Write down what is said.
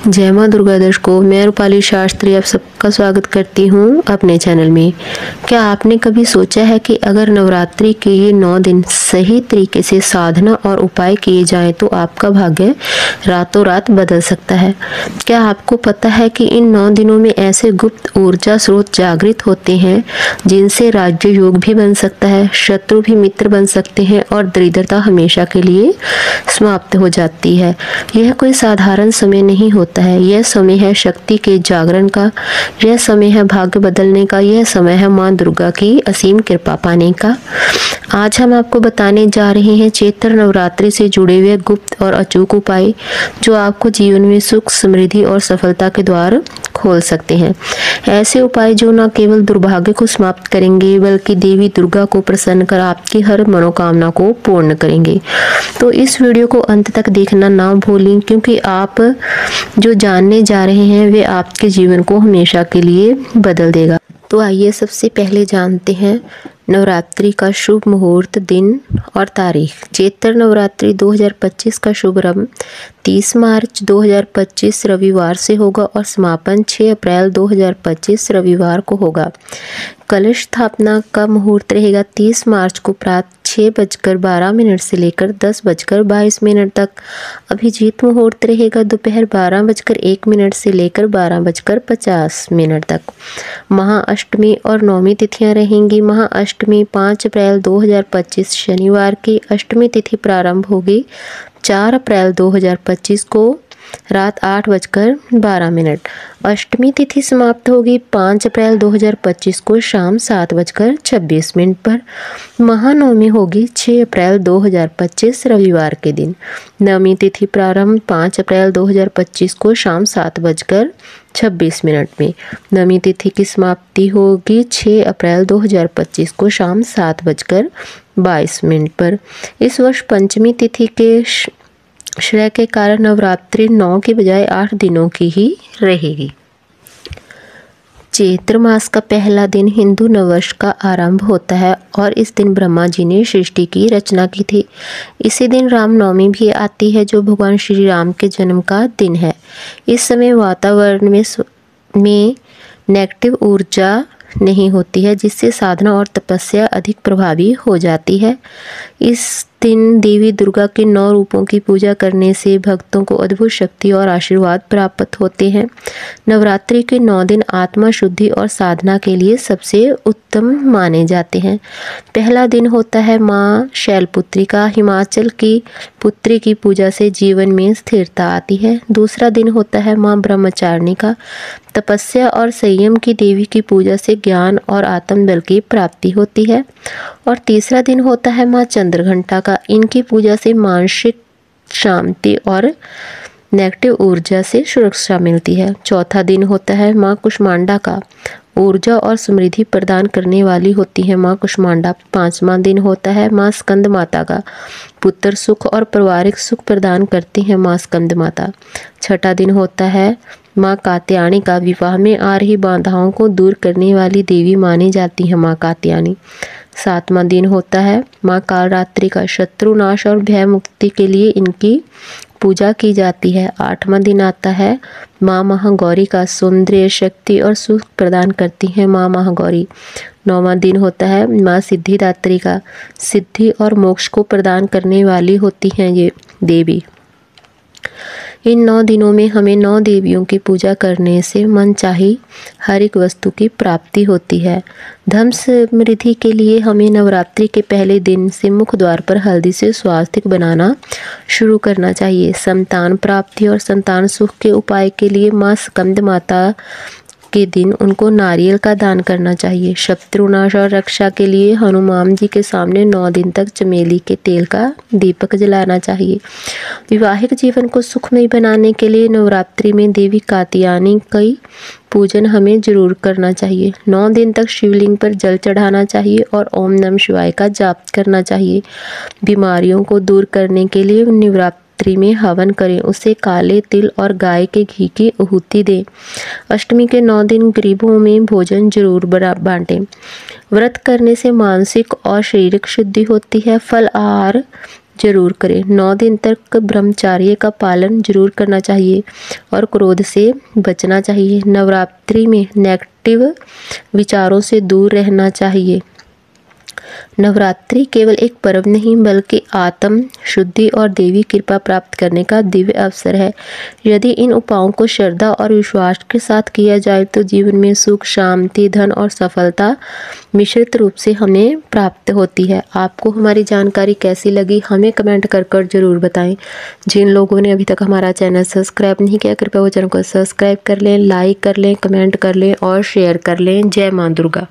जय माँ दुर्गा दर्शकों, मैं रूपाली शास्त्री आप सबका स्वागत करती हूँ अपने चैनल में। क्या आपने कभी सोचा है कि अगर नवरात्रि के ये 9 दिन सही तरीके से साधना और उपाय किए जाएं तो आपका भाग्य रातों रात बदल सकता है। क्या आपको पता है कि इन 9 दिनों में ऐसे गुप्त ऊर्जा स्रोत जागृत होते हैं जिनसे राज्य योग भी बन सकता है, शत्रु भी मित्र बन सकते हैं और दरिद्रता हमेशा के लिए समाप्त हो जाती है। यह कोई साधारण समय नहीं होता है, यह समय है शक्ति के जागरण का, यह समय है भाग्य बदलने का, यह समय है माँ दुर्गा की असीम कृपा पाने का। आज हम आपको बताने जा रहे हैं चैत्र नवरात्रि से जुड़े हुए गुप्त और अचूक उपाय जो आपको जीवन में सुख, समृद्धि और सफलता के द्वार खोल सकते हैं। ऐसे उपाय जो न केवल दुर्भाग्य को समाप्त करेंगे बल्कि देवी दुर्गा को प्रसन्न कर आपकी हर मनोकामना को पूर्ण करेंगे। तो इस वीडियो को अंत तक देखना ना भूलें, क्योंकि आप जो जानने जा रहे हैं वे आपके जीवन को हमेशा के लिए बदल देगा। तो आइए सबसे पहले जानते हैं नवरात्रि का शुभ मुहूर्त, दिन और तारीख। चैत्र नवरात्रि 2025 का शुभारंभ 30 मार्च 2025 रविवार से होगा और समापन 6 अप्रैल 2025 रविवार को होगा। कलश स्थापना का मुहूर्त रहेगा 30 मार्च को प्रातः 6:12 से लेकर 10:22 तक। अभिजीत मुहूर्त रहेगा दोपहर 12:01 से लेकर 12:50 तक। महाअष्टमी और नवमी तिथियां रहेंगी। महाअष्टमी 5 अप्रैल 2025 शनिवार की। अष्टमी तिथि प्रारंभ होगी 4 अप्रैल 2025 को रात 8:12। अष्टमी तिथि समाप्त होगी 5 अप्रैल 2025 को शाम 7:26 पर। महानवमी होगी 6 अप्रैल 2025 रविवार के दिन। नवमी तिथि प्रारंभ 5 अप्रैल 2025 को शाम 7:26 में। नवमी तिथि की समाप्ति होगी 6 अप्रैल 2025 को शाम 7:22 पर। इस वर्ष पंचमी तिथि के श्रेय के कारण नवरात्रि 9 के बजाय 8 दिनों की ही रहेगी। चैत्र मास का पहला दिन हिंदू नववर्ष का आरंभ होता है और इस दिन ब्रह्मा जी ने सृष्टि की रचना की थी। इसी दिन रामनवमी भी आती है जो भगवान श्री राम के जन्म का दिन है। इस समय वातावरण में नेगेटिव ऊर्जा नहीं होती है, जिससे साधना और तपस्या अधिक प्रभावी हो जाती है। इस दिन देवी दुर्गा के 9 रूपों की पूजा करने से भक्तों को अद्भुत शक्ति और आशीर्वाद प्राप्त होते हैं। नवरात्रि के 9 दिन आत्मा शुद्धि और साधना के लिए सबसे उत्तम माने जाते हैं। पहला दिन होता है माँ शैलपुत्री का। हिमाचल की पुत्री की पूजा से जीवन में स्थिरता आती है। दूसरा दिन होता है माँ ब्रह्मचारिणी का। तपस्या और संयम की देवी की पूजा से ज्ञान और आत्मबल की प्राप्ति होती है। और तीसरा दिन होता है माँ चंद्रघंटा का। इनकी पूजा से मानसिक शांति और नेगेटिव ऊर्जा से सुरक्षा मिलती है। चौथा दिन होता है माँ कुष्मांडा का। ऊर्जा और समृद्धि प्रदान करने वाली होती है माँ कुष्मांडा। पांचवा दिन होता है माँ स्कंद माता का। पुत्र सुख और पारिवारिक सुख प्रदान करती है माँ स्कंद माता। छठा दिन होता है माँ कात्यायनी का। विवाह में आ रही बाधाओं को दूर करने वाली देवी मानी जाती है माँ कात्यायनी। सातवां दिन होता है माँ कालरात्रि का। शत्रु नाश और भय मुक्ति के लिए इनकी पूजा की जाती है। आठवां दिन आता है माँ महागौरी का। सौंदर्य, शक्ति और सुख प्रदान करती है माँ महागौरी। नौवां दिन होता है माँ सिद्धिदात्री का। सिद्धि और मोक्ष को प्रदान करने वाली होती हैं ये देवी। इन 9 दिनों में हमें 9 देवियों की पूजा करने से मनचाही हर एक वस्तु की प्राप्ति होती है। धन समृद्धि के लिए हमें नवरात्रि के पहले दिन से मुख द्वार पर हल्दी से स्वास्तिक बनाना शुरू करना चाहिए। संतान प्राप्ति और संतान सुख के उपाय के लिए माँ स्कंद माता के दिन उनको नारियल का दान करना चाहिए। शत्रुनाश और रक्षा के लिए हनुमान जी के सामने 9 दिन तक चमेली के तेल का दीपक जलाना चाहिए। विवाहिक जीवन को सुखमय बनाने के लिए नवरात्रि में देवी कात्यायनी की पूजन हमें जरूर करना चाहिए। 9 दिन तक शिवलिंग पर जल चढ़ाना चाहिए और ओम नमः शिवाय का जाप करना चाहिए। बीमारियों को दूर करने के लिए नवरात्रि में हवन करें, उसे काले तिल और गाय के घी की आहुति दें। अष्टमी के 9 दिन गरीबों में भोजन जरूर बांटें। व्रत करने से मानसिक और शारीरिक शुद्धि होती है। फल आहार जरूर करें। 9 दिन तक ब्रह्मचर्य का पालन जरूर करना चाहिए और क्रोध से बचना चाहिए। नवरात्रि में नेगेटिव विचारों से दूर रहना चाहिए। नवरात्रि केवल एक पर्व नहीं बल्कि आत्म शुद्धि और देवी कृपा प्राप्त करने का दिव्य अवसर है। यदि इन उपायों को श्रद्धा और विश्वास के साथ किया जाए तो जीवन में सुख, शांति, धन और सफलता मिश्रित रूप से हमें प्राप्त होती है। आपको हमारी जानकारी कैसी लगी हमें कमेंट कर जरूर बताएं। जिन लोगों ने अभी तक हमारा चैनल सब्सक्राइब नहीं किया कृपया वो चैनल को सब्सक्राइब कर लें, लाइक कर लें, कमेंट कर लें और शेयर कर लें। जय माँ दुर्गा।